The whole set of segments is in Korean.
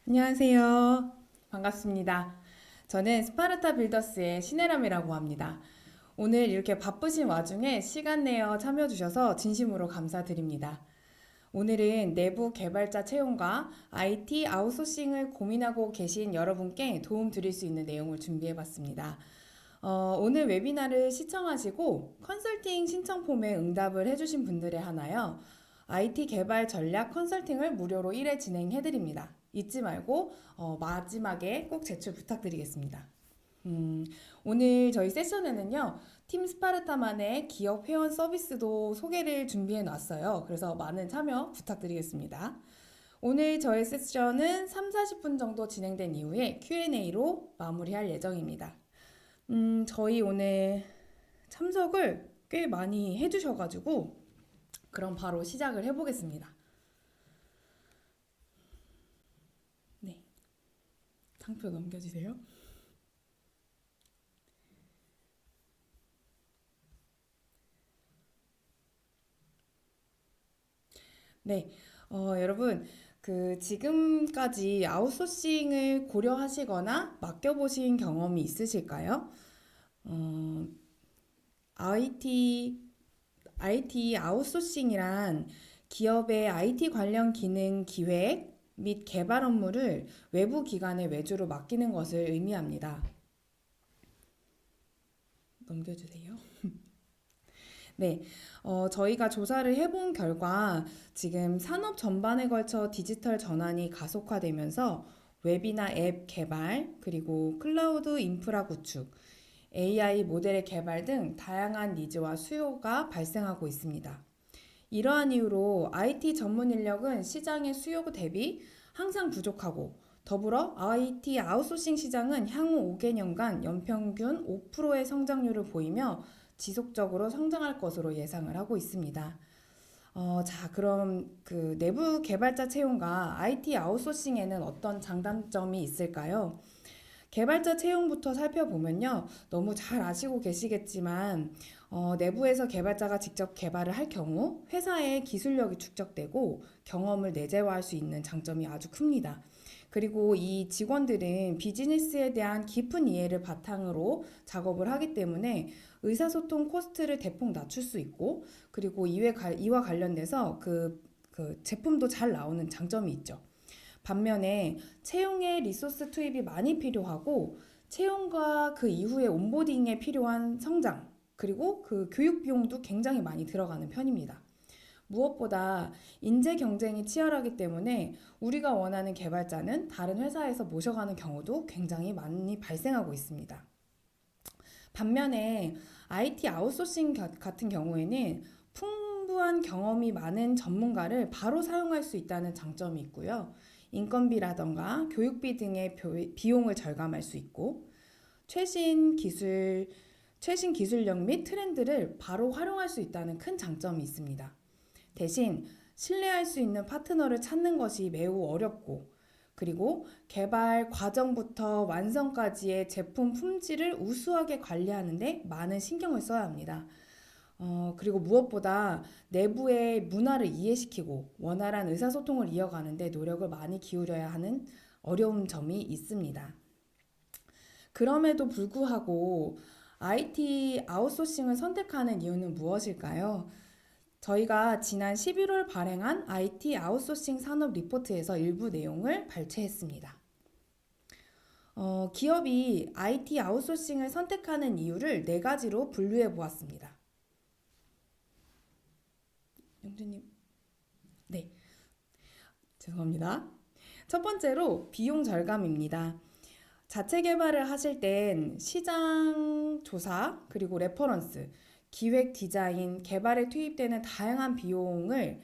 안녕하세요. 반갑습니다. 저는 스파르타 빌더스의 신혜람이라고 합니다. 오늘 이렇게 바쁘신 와중에 시간 내어 참여 주셔서 진심으로 감사드립니다. 오늘은 내부 개발자 채용과 IT 아웃소싱을 고민하고 계신 여러분께 도움 드릴 수 있는 내용을 준비해 봤습니다. 오늘 웨비나를 시청하시고 컨설팅 신청 폼에 응답을 해주신 분들에 한하여 IT 개발 전략 컨설팅을 무료로 1회 진행해드립니다. 잊지 말고 마지막에 꼭 제출 부탁드리겠습니다. 음, 오늘 저희 세션에는요, 팀 스파르타만의 기업 회원 서비스도 소개를 준비해 놨어요. 그래서 많은 참여 부탁드리겠습니다. 오늘 저희 세션은 3, 40분 정도 진행된 이후에 Q&A로 마무리할 예정입니다. 저희 오늘 참석을 꽤 많이 해주셔가지고 그럼 바로 시작을 해보겠습니다. 네, 상표 넘겨주세요. 네, 여러분, 지금까지 아웃소싱을 고려하시거나 맡겨보신 경험이 있으실까요? 어, IT 아웃소싱이란 기업의 IT 관련 기능 기획 및 개발 업무를 외부 기관에 외주로 맡기는 것을 의미합니다. 넘겨주세요. 네, 저희가 조사를 해본 결과 지금 산업 전반에 걸쳐 디지털 전환이 가속화되면서 웹이나 앱 개발, 그리고 클라우드 인프라 구축, AI 모델의 개발 등 다양한 니즈와 수요가 발생하고 있습니다. 이러한 이유로 IT 전문 인력은 시장의 수요 대비 항상 부족하고 더불어 IT 아웃소싱 시장은 향후 5개년간 연평균 5%의 성장률을 보이며 지속적으로 성장할 것으로 예상을 하고 있습니다. 자, 그럼 내부 개발자 채용과 IT 아웃소싱에는 어떤 장단점이 있을까요? 개발자 채용부터 살펴보면요. 너무 잘 아시고 계시겠지만, 내부에서 개발자가 직접 개발을 할 경우 회사의 기술력이 축적되고 경험을 내재화할 수 있는 장점이 아주 큽니다. 그리고 이 직원들은 비즈니스에 대한 깊은 이해를 바탕으로 작업을 하기 때문에 의사소통 코스트를 대폭 낮출 수 있고, 그리고 이와 관련돼서 그 제품도 잘 나오는 장점이 있죠. 반면에 채용에 리소스 투입이 많이 필요하고 채용과 그 이후에 온보딩에 필요한 성장 그리고 그 교육 비용도 굉장히 많이 들어가는 편입니다. 무엇보다 인재 경쟁이 치열하기 때문에 우리가 원하는 개발자는 다른 회사에서 모셔가는 경우도 굉장히 많이 발생하고 있습니다. 반면에 IT 아웃소싱 같은 경우에는 풍부한 경험이 많은 전문가를 바로 사용할 수 있다는 장점이 있고요. 인건비라던가 교육비 등의 비용을 절감할 수 있고 최신 기술, 최신 기술력 및 트렌드를 바로 활용할 수 있다는 큰 장점이 있습니다. 대신 신뢰할 수 있는 파트너를 찾는 것이 매우 어렵고 그리고 개발 과정부터 완성까지의 제품 품질을 우수하게 관리하는데 많은 신경을 써야 합니다. 그리고 무엇보다 내부의 문화를 이해시키고 원활한 의사소통을 이어가는데 노력을 많이 기울여야 하는 어려운 점이 있습니다. 그럼에도 불구하고 IT 아웃소싱을 선택하는 이유는 무엇일까요? 저희가 지난 11월 발행한 IT 아웃소싱 산업 리포트에서 일부 내용을 발췌했습니다. 기업이 IT 아웃소싱을 선택하는 이유를 네 가지로 분류해 보았습니다. 영주님, 네, 죄송합니다. 첫 번째로 비용 절감입니다. 자체 개발을 하실 땐 시장 조사, 그리고 레퍼런스, 기획 디자인, 개발에 투입되는 다양한 비용을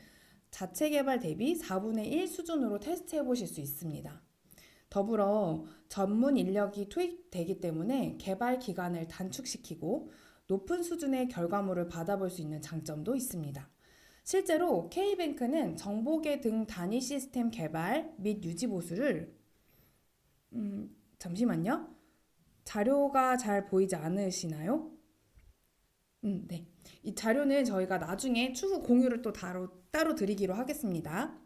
자체 개발 대비 4분의 1 수준으로 테스트해 보실 수 있습니다. 더불어 전문 인력이 투입되기 때문에 개발 기간을 단축시키고 높은 수준의 결과물을 받아볼 수 있는 장점도 있습니다. 실제로 K뱅크는 정보계 등 단위 시스템 개발 및 유지 보수를 잠시만요. 자료가 잘 보이지 않으시나요? 네. 이 자료는 저희가 나중에 추후 공유를 또 따로 드리기로 하겠습니다.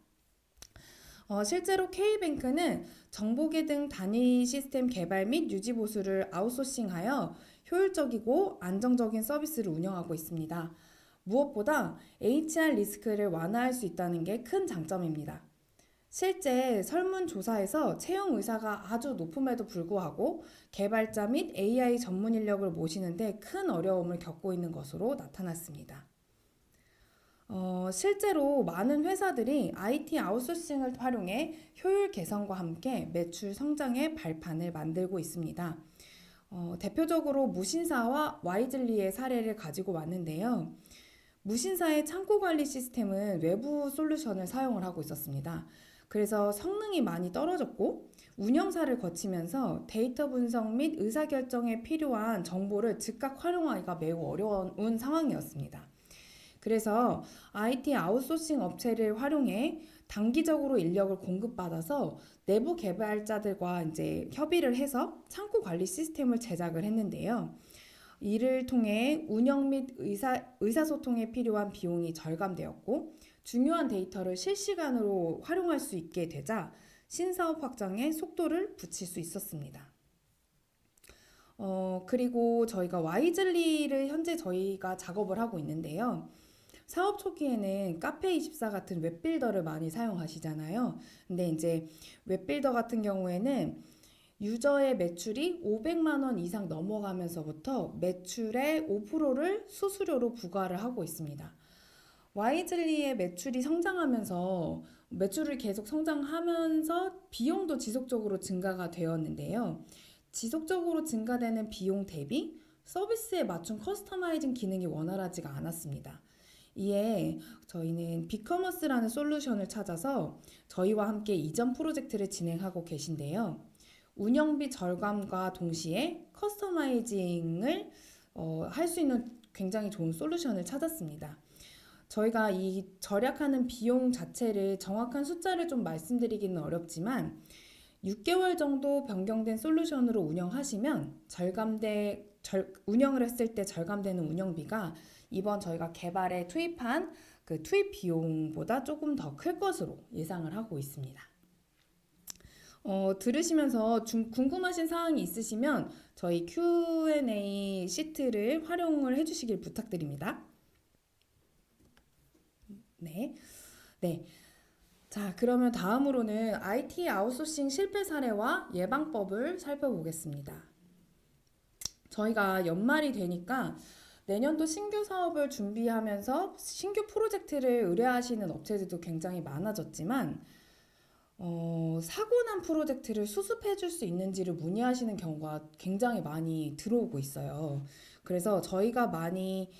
실제로 K뱅크는 정보계 등 단위 시스템 개발 및 유지 보수를 아웃소싱하여 효율적이고 안정적인 서비스를 운영하고 있습니다. 무엇보다 HR 리스크를 완화할 수 있다는 게 큰 장점입니다. 실제 설문조사에서 채용 의사가 아주 높음에도 불구하고 개발자 및 AI 전문 인력을 모시는데 큰 어려움을 겪고 있는 것으로 나타났습니다. 실제로 많은 회사들이 IT 아웃소싱을 활용해 효율 개선과 함께 매출 성장의 발판을 만들고 있습니다. 대표적으로 무신사와 와이즐리의 사례를 가지고 왔는데요. 무신사의 창고 관리 시스템은 외부 솔루션을 사용을 하고 있었습니다. 그래서 성능이 많이 떨어졌고 운영사를 거치면서 데이터 분석 및 의사결정에 필요한 정보를 즉각 활용하기가 매우 어려운 상황이었습니다. 그래서 IT 아웃소싱 업체를 활용해 단기적으로 인력을 공급받아서 내부 개발자들과 이제 협의를 해서 창고 관리 시스템을 제작을 했는데요. 이를 통해 운영 및 의사소통에 필요한 비용이 절감되었고 중요한 데이터를 실시간으로 활용할 수 있게 되자 신사업 확장에 속도를 붙일 수 있었습니다. 그리고 저희가 와이즐리를 현재 저희가 작업을 하고 있는데요. 사업 초기에는 카페24 같은 웹빌더를 많이 사용하시잖아요. 근데 이제 웹빌더 같은 경우에는 유저의 매출이 500만 원 이상 넘어가면서부터 매출의 5%를 수수료로 부과를 하고 있습니다. 와이즐리의 매출이 성장하면서 매출을 계속 성장하면서 비용도 지속적으로 증가가 되었는데요. 지속적으로 증가되는 비용 대비 서비스에 맞춘 커스터마이징 기능이 원활하지가 않았습니다. 이에 저희는 빅커머스라는 솔루션을 찾아서 저희와 함께 이전 프로젝트를 진행하고 계신데요. 운영비 절감과 동시에 커스터마이징을 할 수 있는 굉장히 좋은 솔루션을 찾았습니다. 저희가 이 절약하는 비용 자체를 정확한 숫자를 좀 말씀드리기는 어렵지만 6개월 정도 변경된 솔루션으로 운영하시면 운영을 했을 때 절감되는 운영비가 이번 저희가 개발에 투입한 그 투입 비용보다 조금 더 클 것으로 예상을 하고 있습니다. 들으시면서 궁금하신 사항이 있으시면 저희 Q&A 시트를 활용을 해주시길 부탁드립니다. 네. 네. 자, 그러면 다음으로는 IT 아웃소싱 실패 사례와 예방법을 살펴보겠습니다. 저희가 연말이 되니까 내년도 신규 사업을 준비하면서 신규 프로젝트를 의뢰하시는 업체들도 굉장히 많아졌지만 사고 난 프로젝트를 수습해 줄 수 있는지를 문의하시는 경우가 굉장히 많이 들어오고 있어요. 그래서 저희가 많이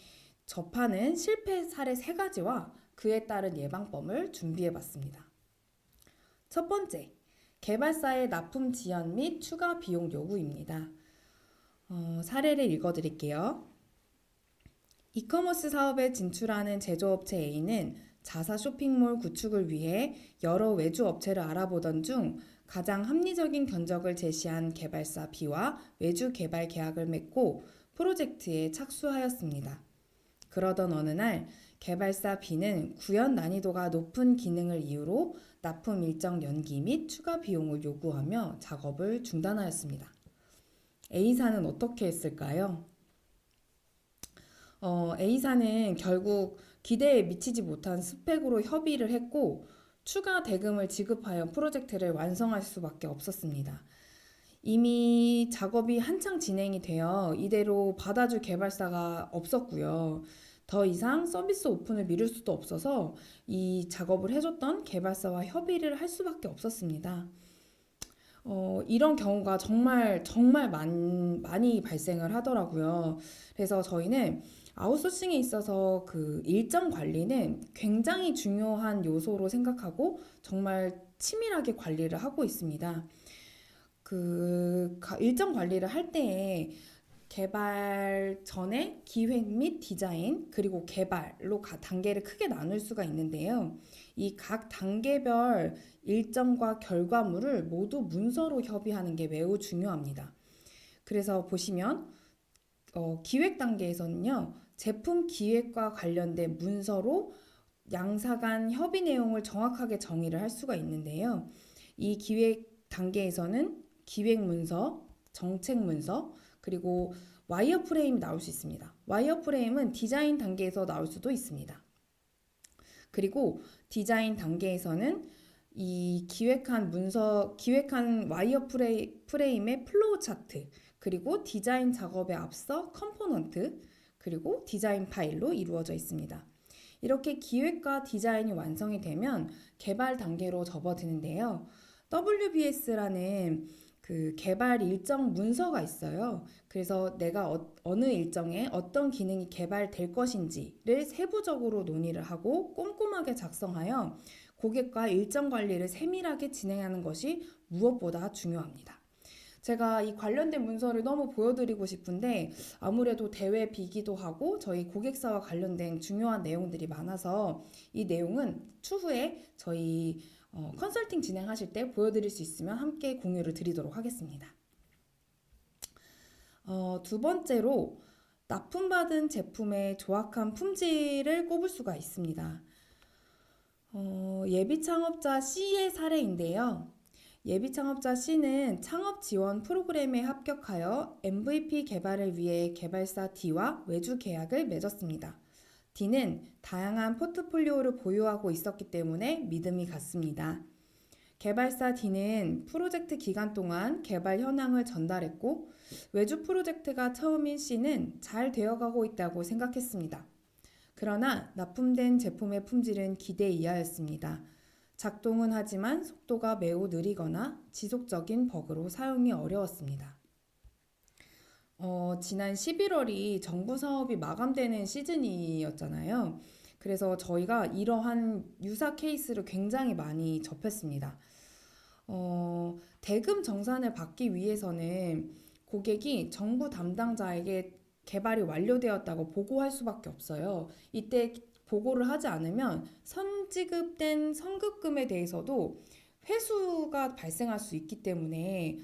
접하는 실패 사례 3가지와 그에 따른 예방법을 준비해 봤습니다. 첫 번째, 개발사의 납품 지연 및 추가 비용 요구입니다. 사례를 읽어드릴게요. 이커머스 사업에 진출하는 제조업체 A는 자사 쇼핑몰 구축을 위해 여러 외주 업체를 알아보던 중 가장 합리적인 견적을 제시한 개발사 B와 외주 개발 계약을 맺고 프로젝트에 착수하였습니다. 그러던 어느 날 개발사 B는 구현 난이도가 높은 기능을 이유로 납품 일정 연기 및 추가 비용을 요구하며 작업을 중단하였습니다. A사는 어떻게 했을까요? A사는 결국 기대에 미치지 못한 스펙으로 협의를 했고 추가 대금을 지급하여 프로젝트를 완성할 수밖에 없었습니다. 이미 작업이 한창 진행이 되어 이대로 받아줄 개발사가 없었고요. 더 이상 서비스 오픈을 미룰 수도 없어서 이 작업을 해줬던 개발사와 협의를 할 수밖에 없었습니다. 이런 경우가 정말 많이 발생을 하더라고요. 그래서 저희는 아웃소싱에 있어서 그 일정 관리는 굉장히 중요한 요소로 생각하고 정말 치밀하게 관리를 하고 있습니다. 그 일정 관리를 할 때에 개발 전에 기획 및 디자인 그리고 개발로 단계를 크게 나눌 수가 있는데요. 이 각 단계별 일정과 결과물을 모두 문서로 협의하는 게 매우 중요합니다. 그래서 보시면 기획 단계에서는요. 제품 기획과 관련된 문서로 양사 간 협의 내용을 정확하게 정의를 할 수가 있는데요. 이 기획 단계에서는 기획 문서, 정책 문서, 그리고 와이어 프레임이 나올 수 있습니다. 와이어 프레임은 디자인 단계에서 나올 수도 있습니다. 그리고 디자인 단계에서는 이 기획한 와이어 프레임의 플로우 차트, 그리고 디자인 작업에 앞서 컴포넌트, 그리고 디자인 파일로 이루어져 있습니다. 이렇게 기획과 디자인이 완성이 되면 개발 단계로 접어드는데요. WBS라는 그 개발 일정 문서가 있어요. 그래서 내가 어느 일정에 어떤 기능이 개발될 것인지를 세부적으로 논의를 하고 꼼꼼하게 작성하여 고객과 일정 관리를 세밀하게 진행하는 것이 무엇보다 중요합니다. 제가 이 관련된 문서를 너무 보여드리고 싶은데 아무래도 대회 비기도 하고 저희 고객사와 관련된 중요한 내용들이 많아서 이 내용은 추후에 저희 컨설팅 진행하실 때 보여드릴 수 있으면 함께 공유를 드리도록 하겠습니다. 두 번째로 납품받은 제품의 조악한 품질을 꼽을 수가 있습니다. 예비 창업자 C의 사례인데요. 예비 창업자 C는 창업 지원 프로그램에 합격하여 MVP 개발을 위해 개발사 D와 외주 계약을 맺었습니다. D는 다양한 포트폴리오를 보유하고 있었기 때문에 믿음이 갔습니다. 개발사 D는 프로젝트 기간 동안 개발 현황을 전달했고 외주 프로젝트가 처음인 C는 잘 되어가고 있다고 생각했습니다. 그러나 납품된 제품의 품질은 기대 이하였습니다. 작동은 하지만 속도가 매우 느리거나 지속적인 버그로 사용이 어려웠습니다. 지난 11월이 정부 사업이 마감되는 시즌이었잖아요. 그래서 저희가 이러한 유사 케이스를 굉장히 많이 접했습니다. 대금 정산을 받기 위해서는 고객이 정부 담당자에게 개발이 완료되었다고 보고할 수밖에 없어요. 이때 보고를 하지 않으면 선지급된 선급금에 대해서도 회수가 발생할 수 있기 때문에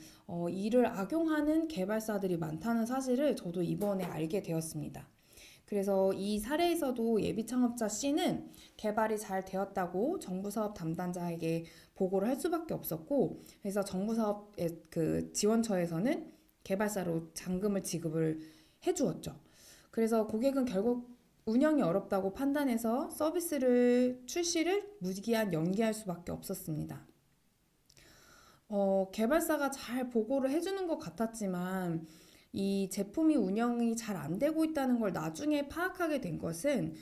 이를 악용하는 개발사들이 많다는 사실을 저도 이번에 알게 되었습니다. 그래서 이 사례에서도 예비 창업자 C는 개발이 잘 되었다고 정부 사업 담당자에게 보고를 할 수밖에 없었고, 그래서 정부 사업의 그 지원처에서는 개발사로 잔금을 지급을 해주었죠. 그래서 고객은 결국 운영이 어렵다고 판단해서 서비스를 출시를 무기한 연기할 수밖에 없었습니다. 개발사가 잘 보고를 해주는 것 같았지만 이 제품이 운영이 잘 안 되고 있다는 걸 나중에 파악하게 된 것은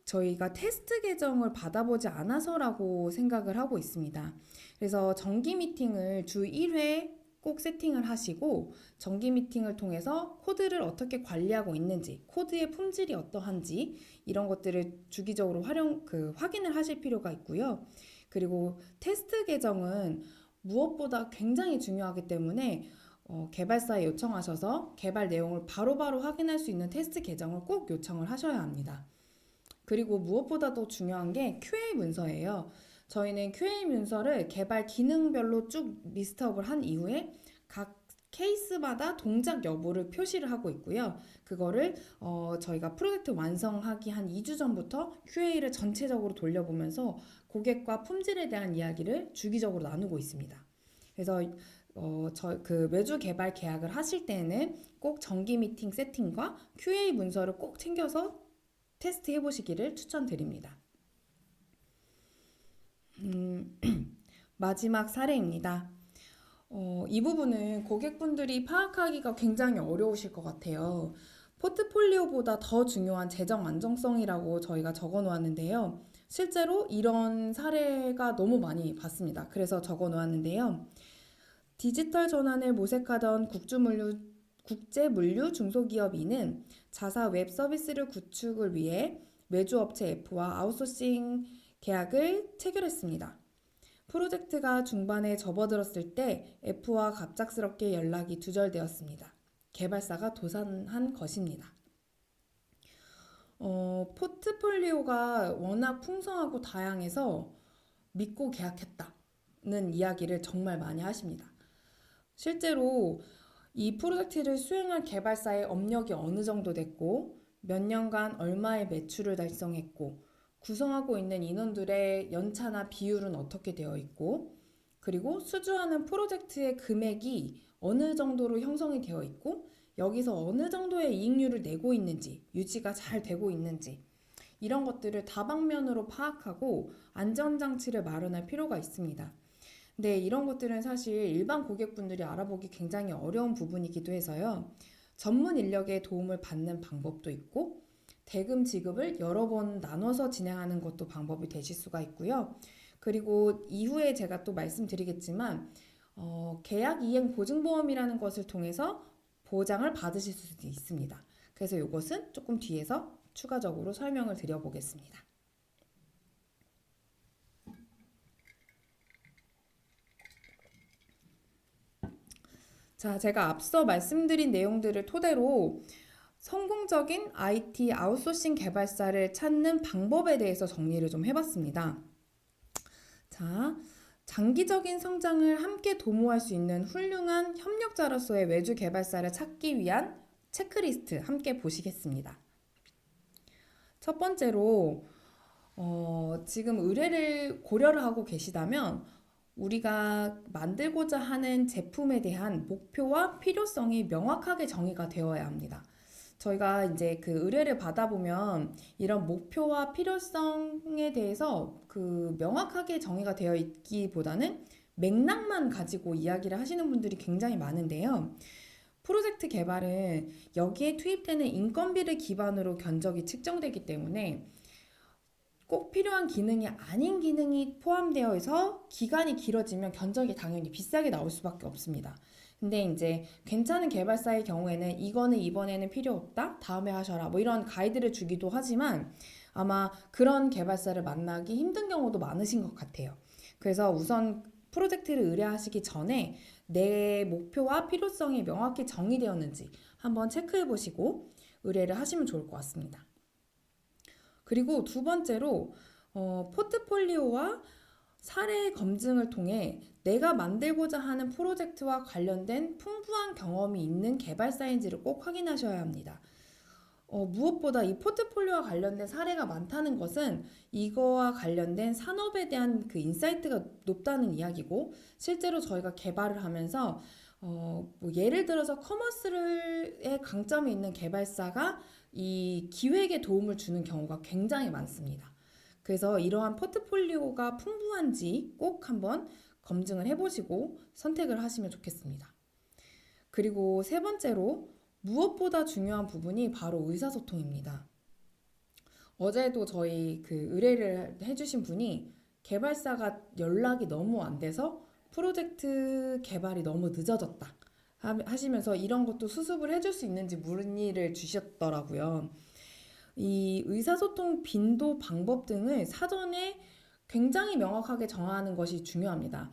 저희가 테스트 계정을 받아보지 않아서라고 생각을 하고 있습니다. 그래서 정기 미팅을 주 1회 꼭 세팅을 하시고 정기 미팅을 통해서 코드를 어떻게 관리하고 있는지, 코드의 품질이 어떠한지 이런 것들을 주기적으로 확인을 하실 필요가 있고요. 그리고 테스트 계정은 무엇보다 굉장히 중요하기 때문에 개발사에 요청하셔서 개발 내용을 바로바로 확인할 수 있는 테스트 계정을 꼭 요청을 하셔야 합니다. 그리고 무엇보다도 중요한 게 QA 문서예요. 저희는 QA 문서를 개발 기능별로 쭉 리스트업을 한 이후에 각 케이스마다 동작 여부를 표시를 하고 있고요. 그거를 저희가 프로젝트 완성하기 한 2주 전부터 QA를 전체적으로 돌려보면서 고객과 품질에 대한 이야기를 주기적으로 나누고 있습니다. 그래서 외주 개발 계약을 하실 때는 꼭 정기 미팅 세팅과 QA 문서를 꼭 챙겨서 테스트 해보시기를 추천드립니다. 마지막 사례입니다. 이 부분은 고객분들이 파악하기가 굉장히 어려우실 것 같아요. 포트폴리오보다 더 중요한 재정 안정성이라고 저희가 적어 놓았는데요. 실제로 이런 사례가 너무 많이 봤습니다. 그래서 적어 놓았는데요. 디지털 전환을 모색하던 국제물류 중소기업 E는 자사 웹 서비스를 구축을 위해 외주업체 F와 아웃소싱 계약을 체결했습니다. 프로젝트가 중반에 접어들었을 때 F와 갑작스럽게 연락이 두절되었습니다. 개발사가 도산한 것입니다. 포트폴리오가 워낙 풍성하고 다양해서 믿고 계약했다는 이야기를 정말 많이 하십니다. 실제로 이 프로젝트를 수행할 개발사의 업력이 어느 정도 됐고 몇 년간 얼마의 매출을 달성했고, 구성하고 있는 인원들의 연차나 비율은 어떻게 되어 있고, 그리고 수주하는 프로젝트의 금액이 어느 정도로 형성이 되어 있고, 여기서 어느 정도의 이익률을 내고 있는지, 유지가 잘 되고 있는지, 이런 것들을 다방면으로 파악하고 안전장치를 마련할 필요가 있습니다. 네, 이런 것들은 사실 일반 고객분들이 알아보기 굉장히 어려운 부분이기도 해서요. 전문 인력의 도움을 받는 방법도 있고, 대금 지급을 여러 번 나눠서 진행하는 것도 방법이 되실 수가 있고요. 그리고 이후에 제가 또 말씀드리겠지만, 계약 이행 보증보험이라는 것을 통해서 보장을 받으실 수도 있습니다. 그래서 이것은 조금 뒤에서 추가적으로 설명을 드려보겠습니다. 자, 제가 앞서 말씀드린 내용들을 토대로 성공적인 IT 아웃소싱 개발사를 찾는 방법에 대해서 정리를 좀 해봤습니다. 자, 장기적인 성장을 함께 도모할 수 있는 훌륭한 협력자로서의 외주 개발사를 찾기 위한 체크리스트 함께 보시겠습니다. 첫 번째로 지금 의뢰를 고려를 하고 계시다면 우리가 만들고자 하는 제품에 대한 목표와 필요성이 명확하게 정의가 되어야 합니다. 저희가 이제 그 의뢰를 받아보면 이런 목표와 필요성에 대해서 그 명확하게 정의가 되어 있기보다는 맥락만 가지고 이야기를 하시는 분들이 굉장히 많은데요. 프로젝트 개발은 여기에 투입되는 인건비를 기반으로 견적이 측정되기 때문에 꼭 필요한 기능이 아닌 기능이 포함되어서 기간이 길어지면 견적이 당연히 비싸게 나올 수밖에 없습니다. 근데 이제 괜찮은 개발사의 경우에는 이거는 이번에는 필요 없다, 다음에 하셔라 뭐 이런 가이드를 주기도 하지만 아마 그런 개발사를 만나기 힘든 경우도 많으신 것 같아요. 그래서 우선 프로젝트를 의뢰하시기 전에 내 목표와 필요성이 명확히 정의되었는지 한번 체크해 보시고 의뢰를 하시면 좋을 것 같습니다. 그리고 두 번째로 포트폴리오와 사례 검증을 통해 내가 만들고자 하는 프로젝트와 관련된 풍부한 경험이 있는 개발사인지를 꼭 확인하셔야 합니다. 무엇보다 이 포트폴리오와 관련된 사례가 많다는 것은 이거와 관련된 산업에 대한 그 인사이트가 높다는 이야기고, 실제로 저희가 개발을 하면서 뭐 예를 들어서 커머스의 강점이 있는 개발사가 이 기획에 도움을 주는 경우가 굉장히 많습니다. 그래서 이러한 포트폴리오가 풍부한지 꼭 한번 검증을 해보시고 선택을 하시면 좋겠습니다. 그리고 세 번째로 무엇보다 중요한 부분이 바로 의사소통입니다. 어제도 저희 그 의뢰를 해주신 분이 개발사가 연락이 너무 안 돼서 프로젝트 개발이 너무 늦어졌다 하시면서 이런 것도 수습을 해줄 수 있는지 문의를 주셨더라고요. 이 의사소통 빈도 방법 등을 사전에 굉장히 명확하게 정하는 것이 중요합니다.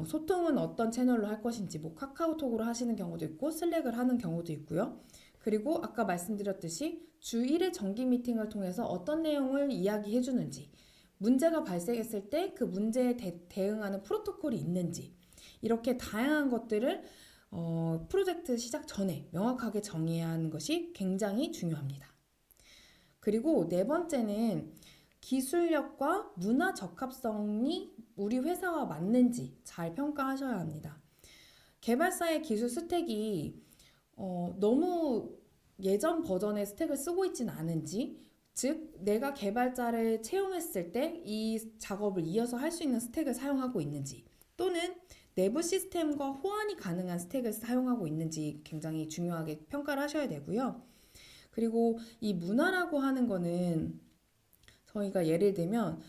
소통은 어떤 채널로 할 것인지 뭐 카카오톡으로 하시는 경우도 있고 슬랙을 하는 경우도 있고요. 그리고 아까 말씀드렸듯이 주 1회 정기 미팅을 통해서 어떤 내용을 이야기해 주는지, 문제가 발생했을 때 그 문제에 대응하는 프로토콜이 있는지, 이렇게 다양한 것들을 프로젝트 시작 전에 명확하게 정해야 하는 것이 굉장히 중요합니다. 그리고 네 번째는 기술력과 문화 적합성이 우리 회사와 맞는지 잘 평가하셔야 합니다. 개발사의 기술 스택이 너무 예전 버전의 스택을 쓰고 있지는 않은지, 즉 내가 개발자를 채용했을 때 이 작업을 이어서 할 수 있는 스택을 사용하고 있는지, 또는 내부 시스템과 호환이 가능한 스택을 사용하고 있는지 굉장히 중요하게 평가를 하셔야 되고요. 그리고 이 문화라고 하는 거는 저희가 예를 들면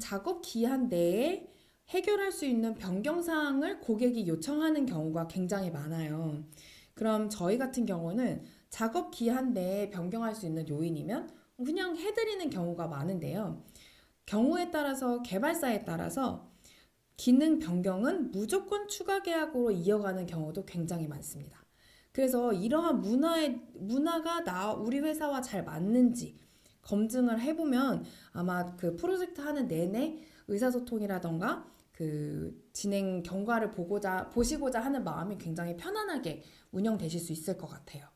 작업 기한 내에 해결할 수 있는 변경사항을 고객이 요청하는 경우가 굉장히 많아요. 그럼 저희 같은 경우는 작업 기한 내에 변경할 수 있는 요인이면 그냥 해드리는 경우가 많은데요. 경우에 따라서 개발사에 따라서 기능 변경은 무조건 추가 계약으로 이어가는 경우도 굉장히 많습니다. 그래서 이러한 문화가 우리 회사와 잘 맞는지 검증을 해보면 아마 그 프로젝트 하는 내내 의사소통이라던가 그 진행 경과를 보시고자 하는 마음이 굉장히 편안하게 운영되실 수 있을 것 같아요.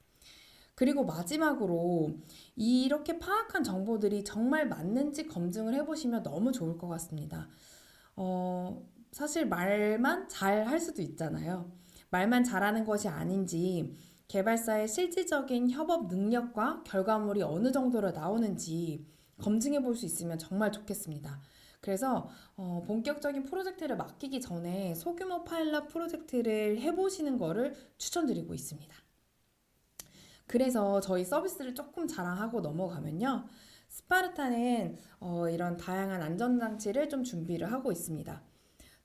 그리고 마지막으로 이렇게 파악한 정보들이 정말 맞는지 검증을 해보시면 너무 좋을 것 같습니다. 사실 말만 잘 할 수도 있잖아요. 말만 잘하는 것이 아닌지 개발사의 실질적인 협업 능력과 결과물이 어느 정도로 나오는지 검증해 볼 수 있으면 정말 좋겠습니다. 그래서 본격적인 프로젝트를 맡기기 전에 소규모 파일럿 프로젝트를 해보시는 거를 추천드리고 있습니다. 그래서 저희 서비스를 조금 자랑하고 넘어가면요. 스파르타는 이런 다양한 안전장치를 좀 준비를 하고 있습니다.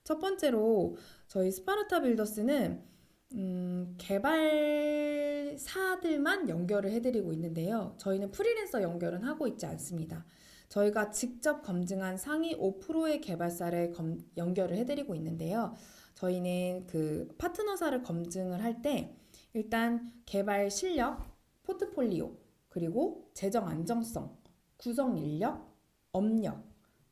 첫 번째로 저희 스파르타 빌더스는 개발사들만 연결을 해드리고 있는데요. 저희는 프리랜서 연결은 하고 있지 않습니다. 저희가 직접 검증한 상위 5%의 개발사를 연결을 해드리고 있는데요. 저희는 그 파트너사를 검증을 할 때 일단 개발 실력, 포트폴리오, 그리고 재정 안정성, 구성 인력, 업력,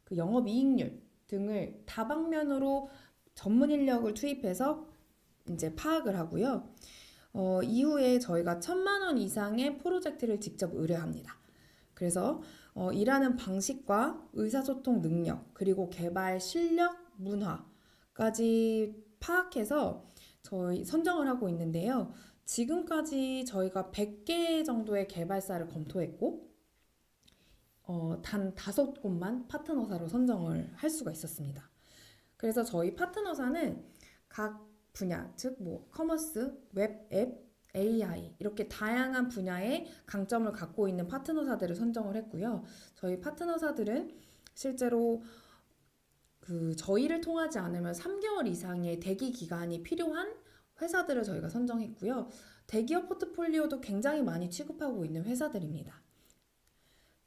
그 영업이익률 등을 다방면으로 전문 인력을 투입해서 이제 파악을 하고요. 이후에 저희가 1,000만 원 이상의 프로젝트를 직접 의뢰합니다. 그래서 일하는 방식과 의사소통 능력, 그리고 개발 실력, 문화까지 파악해서 저희 선정을 하고 있는데요. 지금까지 저희가 100개 정도의 개발사를 검토했고, 단 5곳만 파트너사로 선정을 할 수가 있었습니다. 그래서 저희 파트너사는 각 분야, 즉 뭐 커머스, 웹 앱, AI 이렇게 다양한 분야의 강점을 갖고 있는 파트너사들을 선정을 했고요. 저희 파트너사들은 실제로 그 저희를 통하지 않으면 3개월 이상의 대기 기간이 필요한 회사들을 저희가 선정했고요. 대기업 포트폴리오도 굉장히 많이 취급하고 있는 회사들입니다.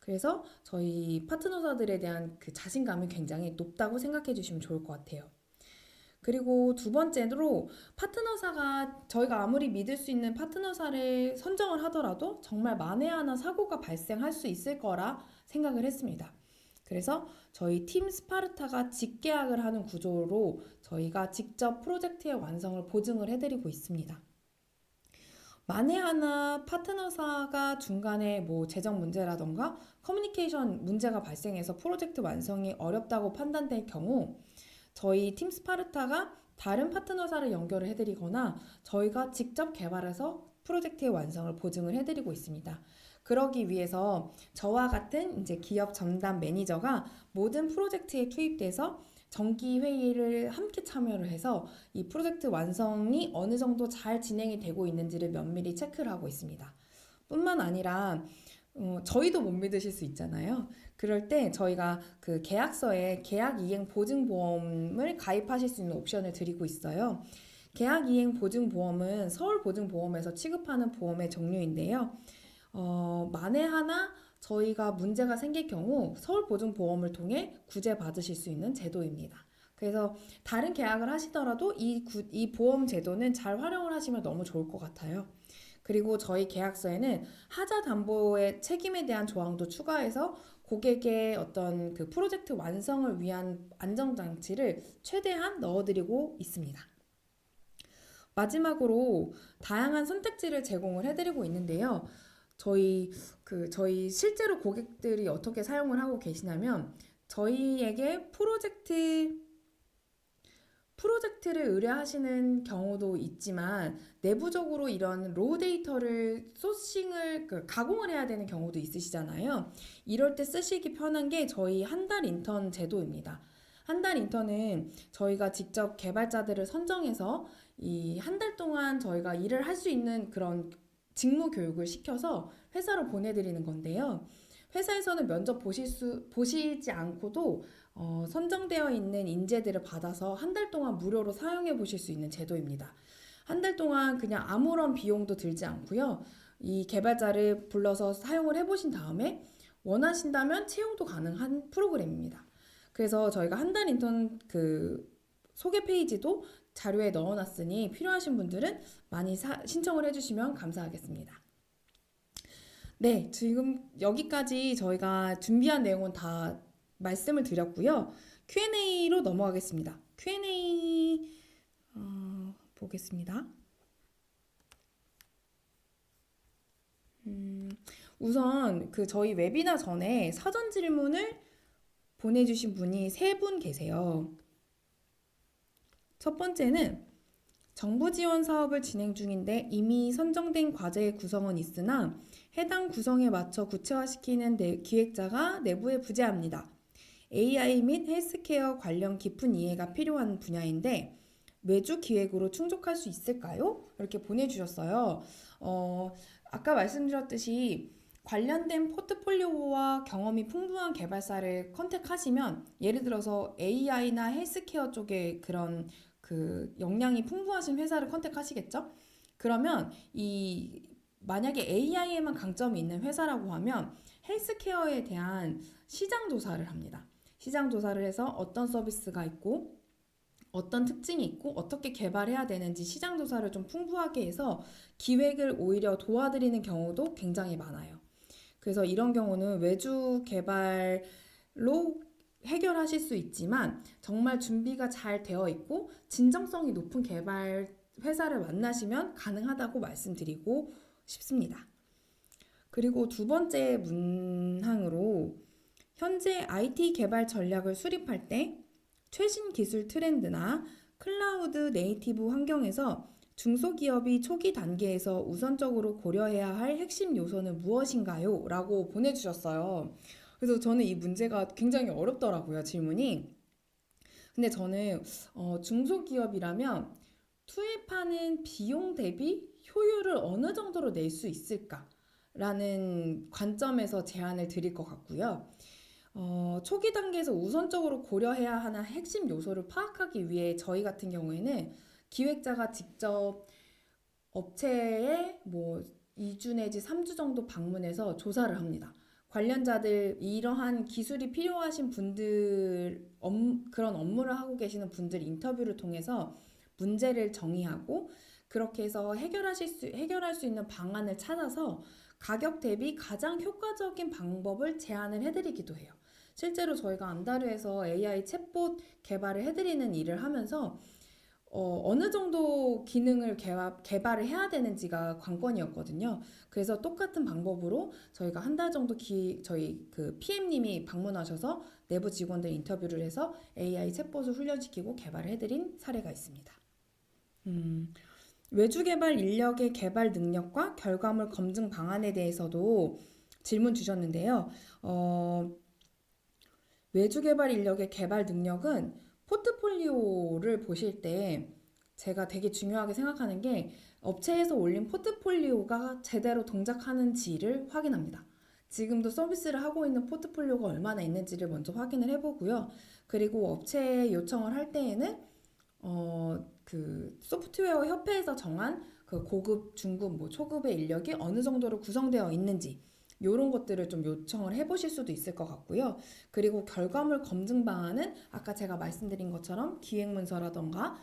그래서 저희 파트너사들에 대한 그 자신감이 굉장히 높다고 생각해 주시면 좋을 것 같아요. 그리고 두 번째로 파트너사가 저희가 아무리 믿을 수 있는 파트너사를 선정을 하더라도 정말 만에 하나 사고가 발생할 수 있을 거라 생각을 했습니다. 그래서 저희 팀 스파르타가 직계약을 하는 구조로 저희가 직접 프로젝트의 완성을 보증을 해드리고 있습니다. 만에 하나 파트너사가 중간에 뭐 재정 문제라던가 커뮤니케이션 문제가 발생해서 프로젝트 완성이 어렵다고 판단될 경우 저희 팀 스파르타가 다른 파트너사를 연결을 해드리거나 저희가 직접 개발해서 프로젝트의 완성을 보증을 해드리고 있습니다. 그러기 위해서 저와 같은 이제 기업 전담 매니저가 모든 프로젝트에 투입돼서 정기 회의를 함께 참여를 해서 이 프로젝트 완성이 어느 정도 잘 진행이 되고 있는지를 면밀히 체크를 하고 있습니다. 뿐만 아니라 저희도 못 믿으실 수 있잖아요. 그럴 때 저희가 그 계약서에 계약 이행 보증 보험을 가입하실 수 있는 옵션을 드리고 있어요. 계약 이행 보증 보험은 서울 보증보험에서 취급하는 보험의 종류인데요. 만에 하나 저희가 문제가 생길 경우 서울 보증보험을 통해 구제 받으실 수 있는 제도입니다. 그래서 다른 계약을 하시더라도 이 보험 제도는 잘 활용을 하시면 너무 좋을 것 같아요. 그리고 저희 계약서에는 하자 담보의 책임에 대한 조항도 추가해서 고객의 어떤 그 프로젝트 완성을 위한 안정장치를 최대한 넣어드리고 있습니다. 마지막으로 다양한 선택지를 제공을 해드리고 있는데요. 저희 실제로 고객들이 어떻게 사용을 하고 계시냐면 저희에게 프로젝트를 의뢰하시는 경우도 있지만 내부적으로 이런 로우 데이터를 가공을 해야 되는 경우도 있으시잖아요. 이럴 때 쓰시기 편한 게 저희 한 달 인턴 제도입니다. 한 달 인턴은 저희가 직접 개발자들을 선정해서 이 한 달 동안 저희가 일을 할 수 있는 그런 직무 교육을 시켜서 회사로 보내드리는 건데요. 회사에서는 면접 보시지 않고도 선정되어 있는 인재들을 받아서 한 달 동안 무료로 사용해 보실 수 있는 제도입니다. 한 달 동안 그냥 아무런 비용도 들지 않고요. 이 개발자를 불러서 사용을 해보신 다음에 원하신다면 채용도 가능한 프로그램입니다. 그래서 저희가 한 달 인턴 그 소개 페이지도 자료에 넣어놨으니 필요하신 분들은 많이 신청을 해주시면 감사하겠습니다. 네, 지금 여기까지 저희가 준비한 내용은 다 말씀을 드렸고요. Q&A로 넘어가겠습니다. Q&A 보겠습니다. 우선 그 저희 웨비나 전에 사전 질문을 보내주신 분이 세 분 계세요. 첫 번째는 정부 지원 사업을 진행 중인데 이미 선정된 과제의 구성은 있으나 해당 구성에 맞춰 구체화시키는 기획자가 내부에 부재합니다. AI 및 헬스케어 관련 깊은 이해가 필요한 분야인데 외주 기획으로 충족할 수 있을까요? 이렇게 보내주셨어요. 아까 말씀드렸듯이 관련된 포트폴리오와 경험이 풍부한 개발사를 컨택하시면 예를 들어서 AI나 헬스케어 쪽에 그런 그 역량이 풍부하신 회사를 컨택하시겠죠? 그러면 이 만약에 AI에만 강점이 있는 회사라고 하면 헬스케어에 대한 시장 조사를 합니다. 시장 조사를 해서 어떤 서비스가 있고 어떤 특징이 있고 어떻게 개발해야 되는지 시장 조사를 좀 풍부하게 해서 기획을 오히려 도와드리는 경우도 굉장히 많아요. 그래서 이런 경우는 외주 개발로 해결하실 수 있지만 정말 준비가 잘 되어 있고 진정성이 높은 개발 회사를 만나시면 가능하다고 말씀드리고 싶습니다. 그리고 두 번째 문항으로 현재 IT 개발 전략을 수립할 때 최신 기술 트렌드나 클라우드 네이티브 환경에서 중소기업이 초기 단계에서 우선적으로 고려해야 할 핵심 요소는 무엇인가요? 라고 보내주셨어요. 그래서 저는 이 문제가 굉장히 어렵더라고요, 질문이. 근데 저는 중소기업이라면 투입하는 비용 대비 효율을 어느 정도로 낼 수 있을까? 라는 관점에서 제안을 드릴 것 같고요. 초기 단계에서 우선적으로 고려해야 하는 핵심 요소를 파악하기 위해 저희 같은 경우에는 기획자가 직접 업체에 뭐 2주 내지 3주 정도 방문해서 조사를 합니다. 관련자들, 이러한 기술이 필요하신 분들, 그런 업무를 하고 계시는 분들 인터뷰를 통해서 문제를 정의하고 그렇게 해서 해결할 수 있는 방안을 찾아서 가격 대비 가장 효과적인 방법을 제안을 해드리기도 해요. 실제로 저희가 안다르에서 AI 챗봇 개발을 해드리는 일을 하면서 어느 정도 기능을 개발을 해야 되는지가 관건이었거든요. 그래서 똑같은 방법으로 저희가 한 달 정도 저희 그 PM님이 방문하셔서 내부 직원들 인터뷰를 해서 AI 챗봇을 훈련시키고 개발을 해드린 사례가 있습니다. 외주 개발 인력의 개발 능력과 결과물 검증 방안에 대해서도 질문 주셨는데요. 외주 개발 인력의 개발 능력은 포트폴리오를 보실 때 제가 되게 중요하게 생각하는 게 업체에서 올린 포트폴리오가 제대로 동작하는지를 확인합니다. 지금도 서비스를 하고 있는 포트폴리오가 얼마나 있는지를 먼저 확인을 해보고요. 그리고 업체에 요청을 할 때에는 그 소프트웨어 협회에서 정한 그 고급, 중급, 뭐 초급의 인력이 어느 정도로 구성되어 있는지 이런 것들을 좀 요청을 해보실 수도 있을 것 같고요. 그리고 결과물 검증 방안은 아까 제가 말씀드린 것처럼 기획문서라던가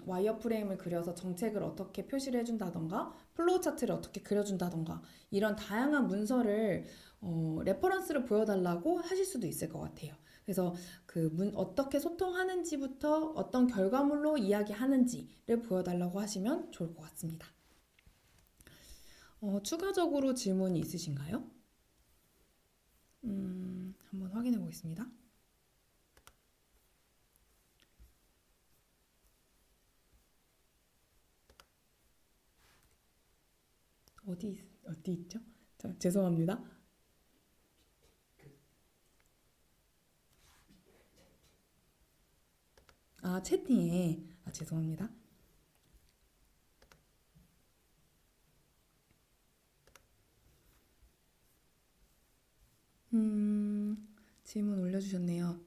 와이어프레임을 그려서 정책을 어떻게 표시를 해준다던가 플로우 차트를 어떻게 그려준다던가 이런 다양한 문서를 레퍼런스를 보여달라고 하실 수도 있을 것 같아요. 그래서 어떻게 소통하는지부터 어떤 결과물로 이야기하는지를 보여달라고 하시면 좋을 것 같습니다. 추가적으로 질문이 있으신가요? 한번 확인해 보겠습니다. 어디 있죠? 죄송합니다. 채팅에. 죄송합니다. 질문 올려주셨네요.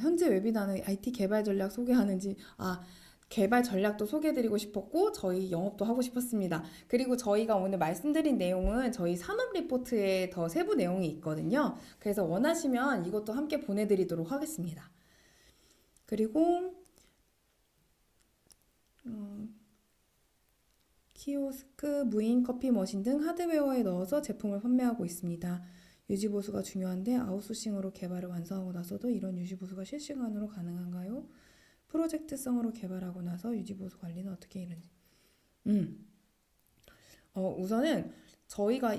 현재 웨비나는 IT 개발 전략 소개하는지, 개발 전략도 소개해드리고 싶었고, 저희 영업도 하고 싶었습니다. 그리고 저희가 오늘 말씀드린 내용은 저희 산업 리포트에 더 세부 내용이 있거든요. 그래서 원하시면 이것도 함께 보내드리도록 하겠습니다. 그리고, 키오스크, 무인 커피 머신 등 하드웨어에 넣어서 제품을 판매하고 있습니다. 유지보수가 중요한데 아웃소싱으로 개발을 완성하고 나서도 이런 유지보수가 실시간으로 가능한가요? 프로젝트성으로 개발하고 나서 유지보수 관리는 어떻게 이런지. 우선은 저희가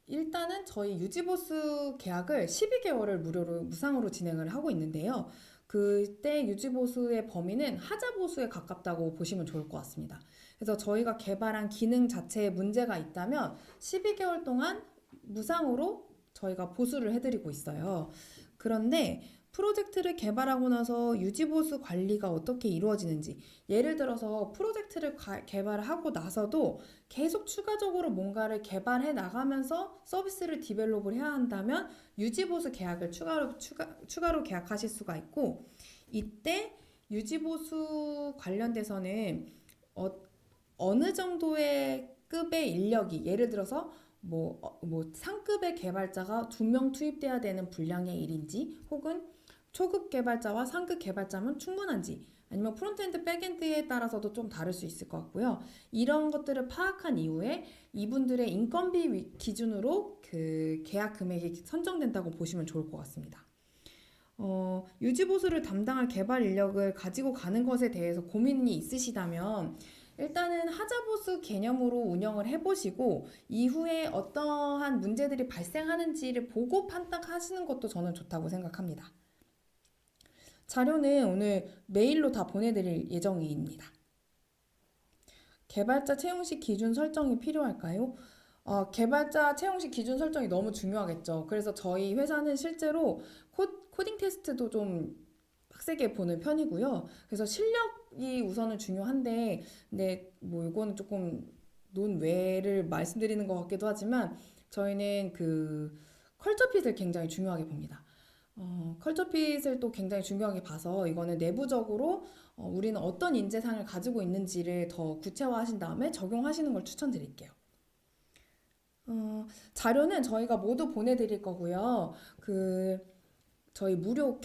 일단은 저희 유지보수 계약을 12개월을 무료로 무상으로 진행을 하고 있는데요. 그때 유지보수의 범위는 하자보수에 가깝다고 보시면 좋을 것 같습니다. 그래서 저희가 개발한 기능 자체에 문제가 있다면 12개월 동안 무상으로 저희가 보수를 해드리고 있어요. 그런데 프로젝트를 개발하고 나서 유지보수 관리가 어떻게 이루어지는지, 예를 들어서 프로젝트를 개발하고 나서도 계속 추가적으로 뭔가를 개발해 나가면서 서비스를 디벨롭을 해야 한다면 유지보수 계약을 추가로 계약하실 수가 있고, 이때 유지보수 관련돼서는 어느 정도의 급의 인력이, 예를 들어서 상급의 개발자가 2명 투입돼야 되는 분량의 일인지, 혹은 초급 개발자와 상급 개발자면 충분한지, 아니면 프론트엔드 백엔드에 따라서도 좀 다를 수 있을 것 같고요. 이런 것들을 파악한 이후에 이분들의 인건비 기준으로 그 계약 금액이 선정된다고 보시면 좋을 것 같습니다. 유지보수를 담당할 개발 인력을 가지고 가는 것에 대해서 고민이 있으시다면 일단은 하자보수 개념으로 운영을 해보시고 이후에 어떠한 문제들이 발생하는지를 보고 판단하시는 것도 저는 좋다고 생각합니다. 자료는 오늘 메일로 다 보내드릴 예정입니다. 개발자 채용식 기준 설정이 필요할까요? 개발자 채용식 기준 설정이 너무 중요하겠죠. 그래서 저희 회사는 실제로 코딩 테스트도 좀 빡세게 보는 편이고요. 그래서 실력이 우선은 중요한데, 근데 뭐 이거는 조금 논외를 말씀드리는 것 같기도 하지만 저희는 그 컬처핏을 굉장히 중요하게 봅니다. 컬처핏을 또 굉장히 중요하게 봐서 이거는 내부적으로 우리는 어떤 인재상을 가지고 있는지를 더 구체화하신 다음에 적용하시는 걸 추천드릴게요. 자료는 저희가 모두 보내드릴 거고요. 저희 무료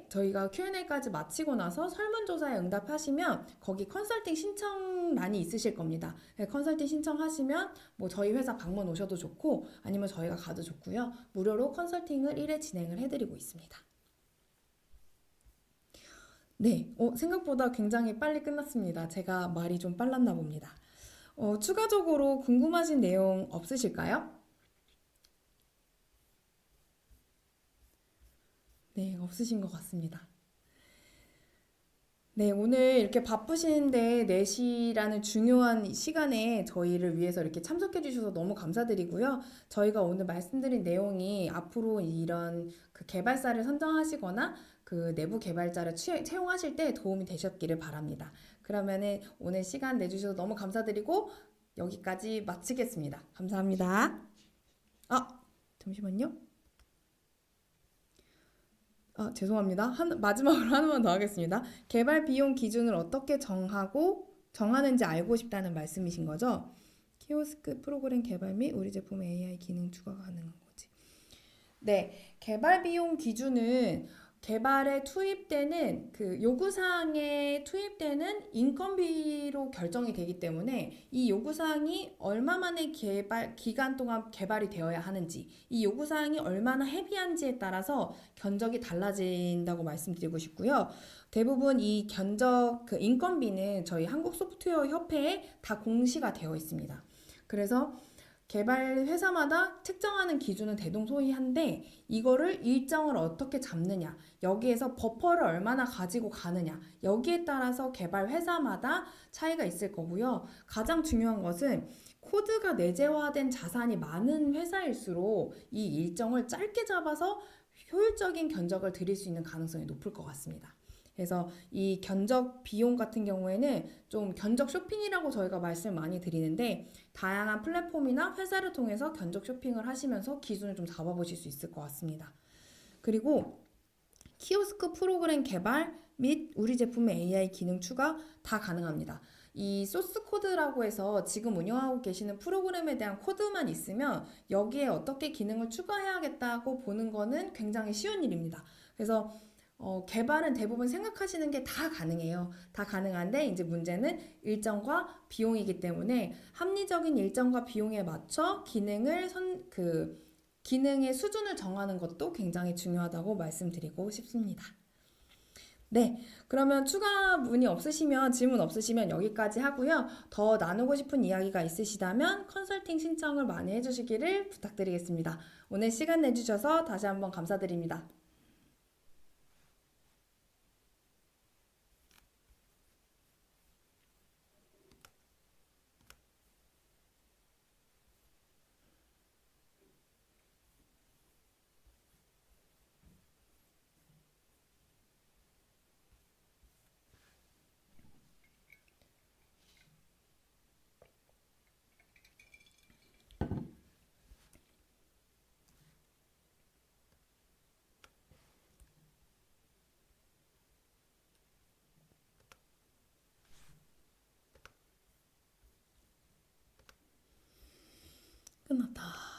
저희가 Q&A까지 마치고 나서 설문조사에 응답하시면 거기 컨설팅 신청란이 있으실 겁니다. 네, 컨설팅 신청하시면 뭐 저희 회사 방문 오셔도 좋고 아니면 저희가 가도 좋고요. 무료로 컨설팅을 1회 진행을 해드리고 있습니다. 네, 생각보다 굉장히 빨리 끝났습니다. 제가 말이 좀 빨랐나 봅니다. 추가적으로 궁금하신 내용 없으실까요? 네, 없으신 것 같습니다. 네, 오늘 이렇게 바쁘신데 4시라는 중요한 시간에 저희를 위해서 이렇게 참석해 주셔서 너무 감사드리고요. 저희가 오늘 말씀드린 내용이 앞으로 이런 그 개발사를 선정하시거나 그 내부 개발자를 채용하실 때 도움이 되셨기를 바랍니다. 그러면은 오늘 시간 내주셔서 너무 감사드리고 여기까지 마치겠습니다. 감사합니다. 아, 잠시만요. 죄송합니다. 마지막으로 하나만 더 하겠습니다. 개발 비용 기준을 어떻게 정하는지 알고 싶다는 말씀이신 거죠? 키오스크 프로그램 개발 및 우리 제품 AI 기능 추가 가능한 거지. 네, 개발 비용 기준은 개발에 투입되는 그 요구사항에 투입되는 인건비로 결정이 되기 때문에 이 요구사항이 얼마만의 기간 동안 개발이 되어야 하는지, 이 요구사항이 얼마나 헤비한지에 따라서 견적이 달라진다고 말씀드리고 싶고요. 대부분 이 그 인건비는 저희 한국소프트웨어협회에 다 공시가 되어 있습니다. 그래서 개발 회사마다 측정하는 기준은 대동소이한데 이거를 일정을 어떻게 잡느냐, 여기에서 버퍼를 얼마나 가지고 가느냐, 여기에 따라서 개발 회사마다 차이가 있을 거고요. 가장 중요한 것은 코드가 내재화된 자산이 많은 회사일수록 이 일정을 짧게 잡아서 효율적인 견적을 드릴 수 있는 가능성이 높을 것 같습니다. 그래서 이 견적 비용 같은 경우에는 좀 견적 쇼핑이라고 저희가 말씀을 많이 드리는데 다양한 플랫폼이나 회사를 통해서 견적 쇼핑을 하시면서 기준을 좀 잡아보실 수 있을 것 같습니다. 그리고 키오스크 프로그램 개발 및 우리 제품의 AI 기능 추가 다 가능합니다. 이 소스 코드라고 해서 지금 운영하고 계시는 프로그램에 대한 코드만 있으면 여기에 어떻게 기능을 추가해야겠다고 보는 거는 굉장히 쉬운 일입니다. 그래서 개발은 대부분 생각하시는 게 다 가능해요. 다 가능한데 이제 문제는 일정과 비용이기 때문에 합리적인 일정과 비용에 맞춰 기능의 수준을 정하는 것도 굉장히 중요하다고 말씀드리고 싶습니다. 네, 그러면 추가 문의 없으시면, 질문 없으시면 여기까지 하고요. 더 나누고 싶은 이야기가 있으시다면 컨설팅 신청을 많이 해주시기를 부탁드리겠습니다. 오늘 시간 내주셔서 다시 한번 감사드립니다. 끝났다.